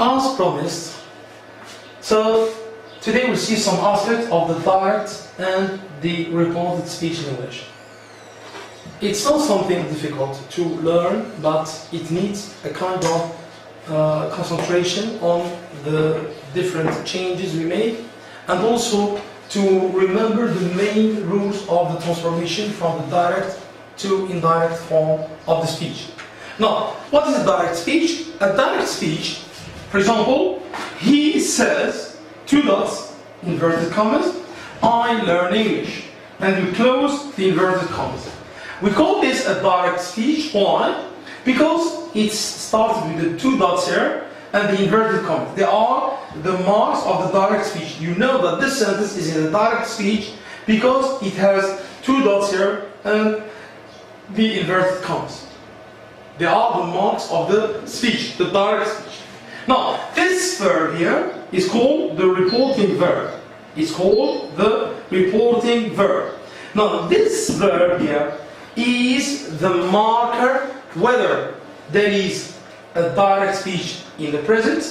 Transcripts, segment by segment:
As promised, so today we'll see some aspects of the direct and the reported speech in English. It's not something difficult to learn, but it needs a kind of concentration on the different changes we make, and also to remember the main rules of the transformation from the direct to indirect form of the speech. Now, what is a direct speech? A direct speech, for example, he says, two dots, inverted commas, I learn English, and we close the inverted commas. We call this a direct speech. Why? Because it starts with the two dots here and the inverted commas. They are the marks of the direct speech. You know that this sentence is in a direct speech because it has two dots here and the inverted commas. They are the marks of the speech, the direct speech. Now, this verb here is called the reporting verb. It's called the reporting verb. Now, this verb here is the marker whether there is a direct speech in the present,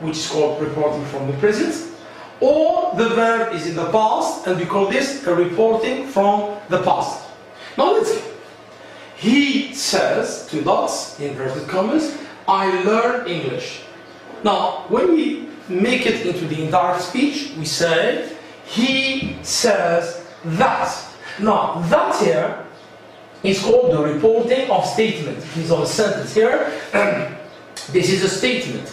which is called reporting from the present, or the verb is in the past, and we call this a reporting from the past. Now let's see. He says, two dots, inverted commas, I learn English. Now, when we make it into the indirect speech, we say, he says that. Now, that here is called the reporting of statement. It is on a sentence here. This is a statement.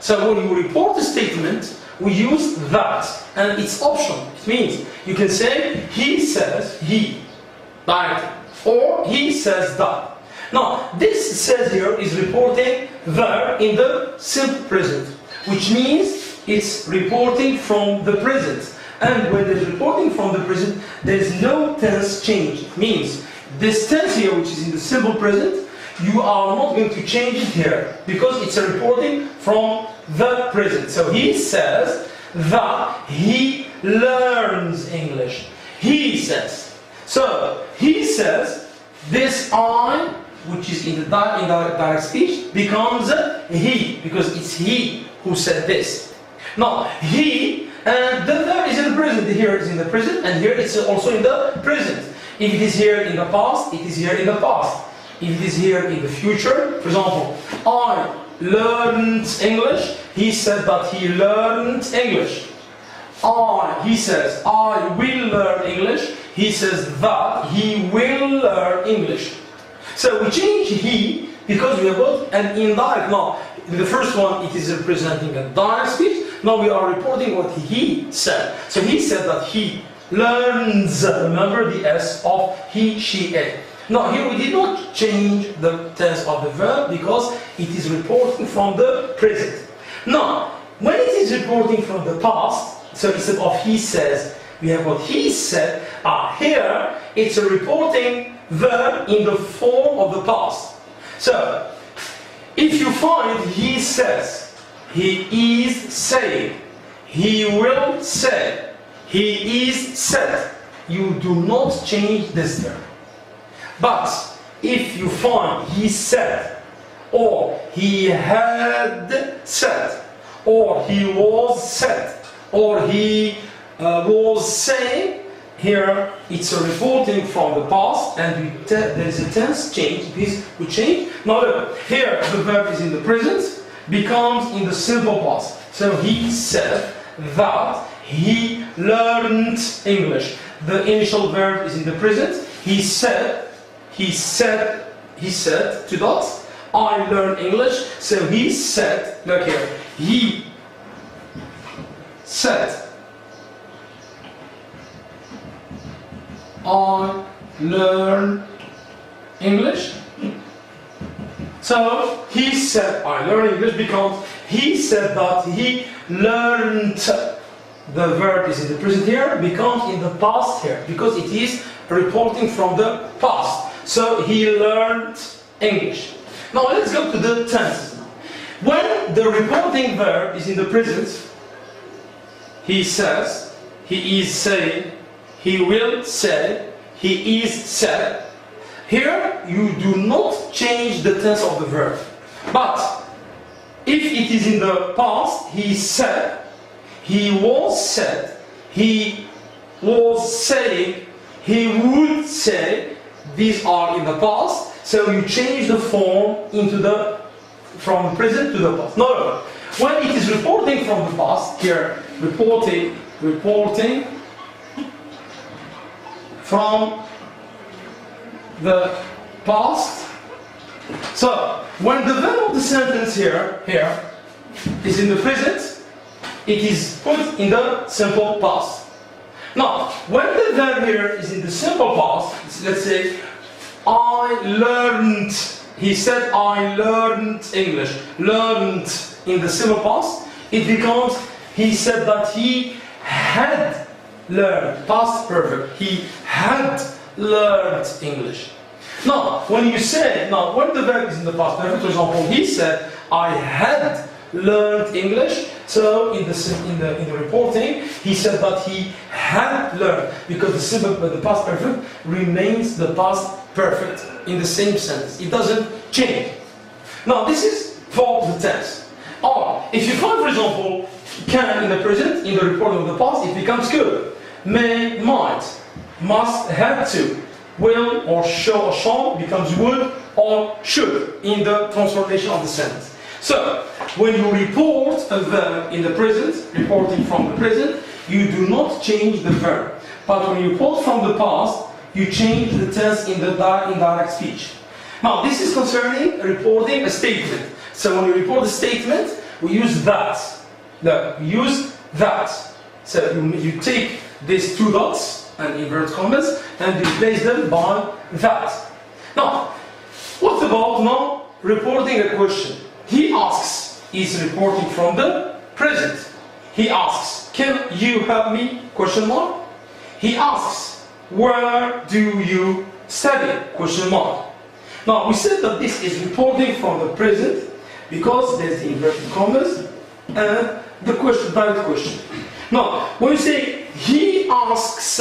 So when you report a statement, we use that, and it's optional. It means you can say he says he, directly, or he says that. Now this says here is reporting verb in the simple present, which means it's reporting from the present. And when it's reporting from the present, there is no tense change. It means this tense here, which is in the simple present, you are not going to change it here because it's a reporting from the present. So he says that he learns English. He says. So he says this I, which is in the direct speech, becomes he because it's he who said this. Now he, and the verb is in the present. Here it's in the present, and here it's also in the present. If it is here in the past, it is here in the past. If it is here in the future, for example, I learned English, he said that he learned English. He says, I will learn English, he says that he will learn English. So we change he because we have got an indirect. Now, in the first one, it is representing a direct speech. Now we are reporting what he said. So he said that he learns, remember the S of he, she, it. Now here we did not change the tense of the verb because it is reporting from the present. Now, when it is reporting from the past, so instead of he says, we have what he said. Here it's a reporting verb in the form of the past. So, if you find he says, he is saying, he will say, he is said, you do not change this verb. But if you find he said, or he had said, or he was said, or he was saying, here it's a reporting from the past, and there is a tense change. We change. Now look, here the verb is in the present, becomes in the simple past. So he said that he learned English. The initial verb is in the present. He said, two dots, I learn English. So he said, look here, he said, I learn English. So he said, I learn English because he said that he learned. The verb is in the present here, becomes in the past here, because it is reporting from the past. So he learned English. Now let's go to the tenses. When the reporting verb is in the present, he says, he is saying, he will say, he is said. Here you do not change the tense of the verb. But if it is in the past, he said, he was said, he was saying, he would say. These are in the past, so you change the form into from present to the past. No. When it is reporting from the past, here, reporting from the past. So, when the verb of the sentence here is in the present, it is put in the simple past. Now, when the verb here is in the simple past, let's say, I learned, he said, I learned English. Learned in the simple past, it becomes, he said that he had learned, past perfect, he had learned English. Now, when you say, when the verb is in the past perfect, for example, he said, I had learned English. So in the reporting, he said that he had learned, because the past perfect remains the past perfect in the same sentence. It doesn't change. Now this is for the tense. Or if you find, for example, can in the present, in the reporting of the past, it becomes could. May, might, must, had to, will or shall or shall becomes would or should in the transformation of the sentence. So, when you report a verb in the present, reporting from the present, you do not change the verb. But when you report from the past, you change the tense in the indirect speech. Now, this is concerning reporting a statement. So, when you report a statement, we use that. We use that. So, you take these two dots and inverted commas and replace them by that. Now, what about now reporting a question? He asks, is reporting from the present. He asks, can you help me? Question mark. He asks, where do you study? Question mark. Now we said that this is reporting from the present because there's the inverted commas and the question, direct question. Now when you say he asks,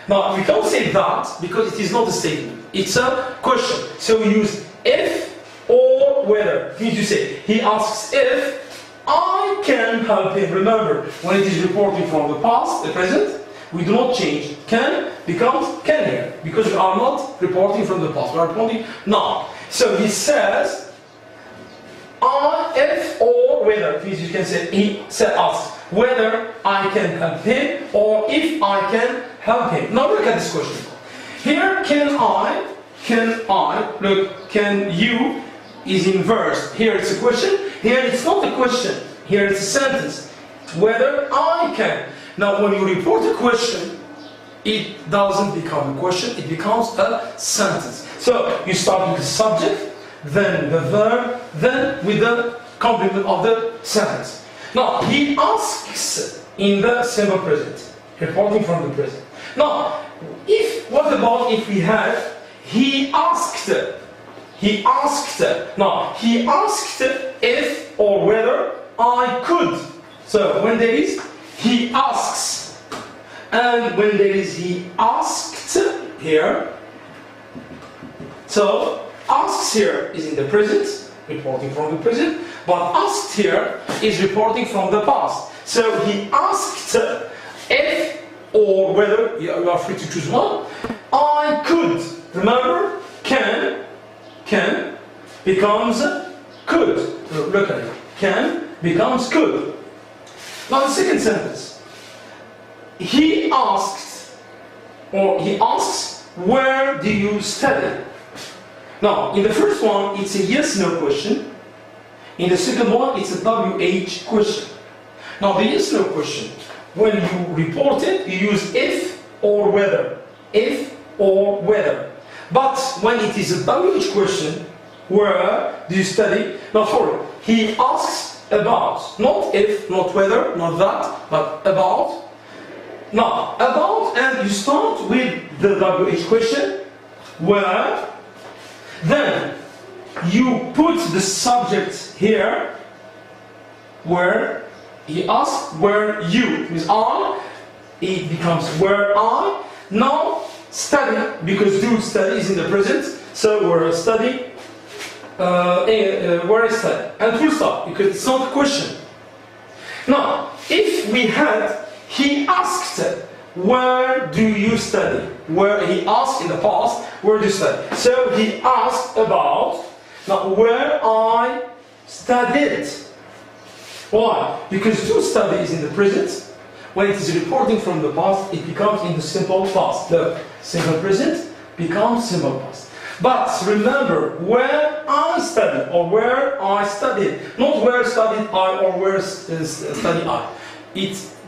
now we can't say that because it is not a statement. It's a question. So we use if or whether. Means you say, he asks if I can help him. Remember, when it is reporting from the past, the present, we do not change. Can becomes can here, because we are not reporting from the past, we are reporting now. So he says, if or whether. Means you can say, he said asks whether I can help him or if I can help him. Now look at this question. Here, can I, look, can you, is inversed. Here it's a question, here it's not a question, here it's a sentence. Whether I can. Now when you report a question, it doesn't become a question, it becomes a sentence. So you start with the subject, then the verb, then with the complement of the sentence. Now he asks in the simple present, reporting from the present. Now, what about if we have he asked? He asked. Now, he asked if or whether I could. So, when there is he asks, and when there is he asked here, so asks here is in the present, reporting from the present, but asked here is reporting from the past. So, he asked if or whether, you are free to choose one, I could. Remember, can becomes could. Look at it. Can becomes could. Now the second sentence. He asked, or he asks, where do you study? Now, in the first one, it's a yes-no question. In the second one, it's a WH question. Now, the yes-no question, when you report it, you use if or whether. If or whether. But when it is a WH question, where do you study? Now, sorry, he asks about, not if, not whether, not that, but about. Now, about, and you start with the WH question, where, then you put the subject here, where, he asks, where you, with I, it becomes where I. Now, study, because do study is in the present, so where study, where I study, and full stop, because it's not a question. Now, if we had, he asked, where do you study? Where he asked in the past, where do you study? So he asked about, now where I studied. Why? Because to study is in the present. When it is reporting from the past, it becomes in the simple past. The simple present becomes simple past. But remember, where I studied or where I studied, not where studied I or where study I.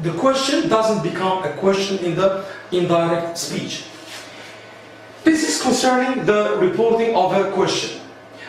The question doesn't become a question in the indirect speech. This is concerning the reporting of a question.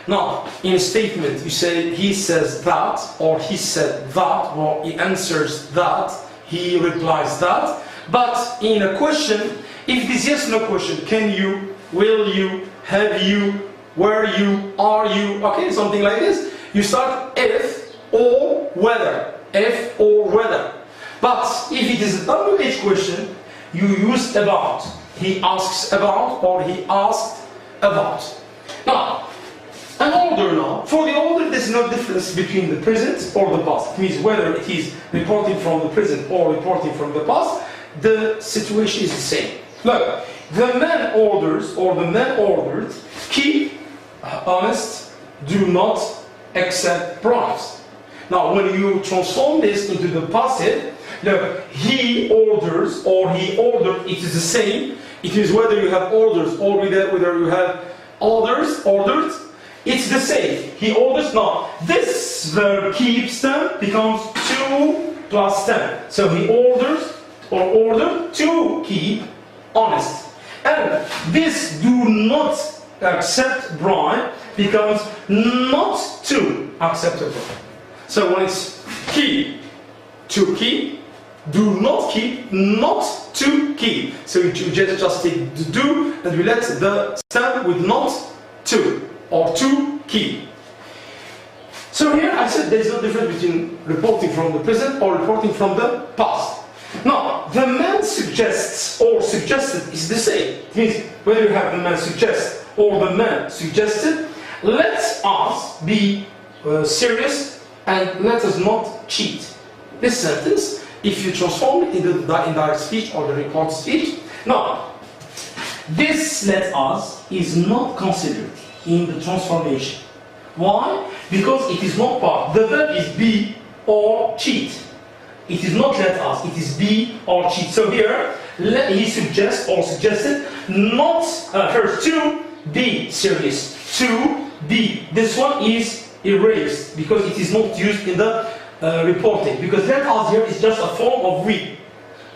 Now, in a statement, you say he says that, or he said that, or he answers that, he replies that. But in a question, if this yes no question, can you, will you, have you, were you, are you, okay, something like this, you start if or whether, if or whether. But if it is a WH question, you use about. He asks about, or he asked about. Now, an order now. For the order, there's no difference between the present or the past. It means whether it is reporting from the present or reporting from the past, the situation is the same. Look, the man orders, or the man ordered, keep honest, do not accept bribes. Now, when you transform this into the passive, look, he orders, or he ordered, it is the same. It is whether you have orders or whether you have orders, ordered, it's the same. He orders. Now, this verb keep stem becomes 2 plus 10. So he orders or ordered to keep honest. And this do not accept bribe becomes not to accept a bribe. So when it's keep, to keep, do not keep, not to keep. So you just take the do and we let the stem with not to. Or to keep. So here I said there is no difference between reporting from the present or reporting from the past. Now, the man suggests or suggested is the same. It means whether you have the man suggest or the man suggested, let us be serious and let us not cheat. This sentence, if you transform it into the indirect speech or the reported speech, now, this let us is not considered in the transformation. Why? Because it is not part. The verb is be or cheat. It is not let us, it is be or cheat. So here, he suggests or suggested not first to be serious. To be. This one is erased because it is not used in the reporting. Because let us here is just a form of we.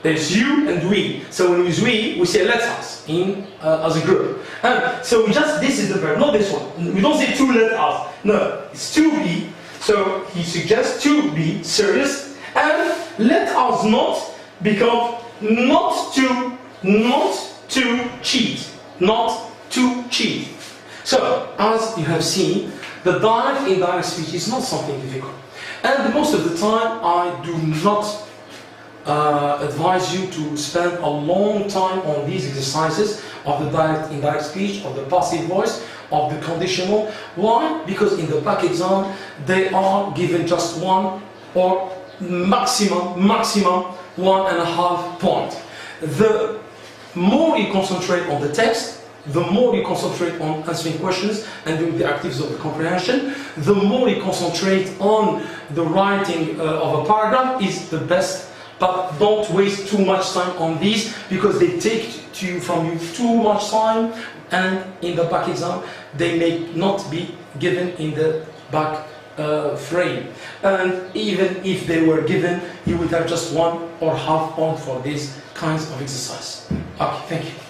There's you and we. So when we use we say let us in as a group. And so we just, this is the verb, not this one. We don't say to let us. No, it's to be. So he suggests to be serious. And let us not become not to cheat. Not to cheat. So as you have seen, the direct indirect speech is not something difficult. And most of the time I do not advise you to spend a long time on these exercises of the direct indirect speech, of the passive voice, of the conditional. Why? Because in the back exam they are given just one or maximum 1.5 point. The more you concentrate on the text, the more you concentrate on answering questions and doing the activities of the comprehension, the more you concentrate on the writing of a paragraph is the best. But don't waste too much time on these because they take from you too much time, and in the back exam they may not be given in the back frame. And even if they were given, you would have just 1 or half point for these kinds of exercise. Okay, thank you.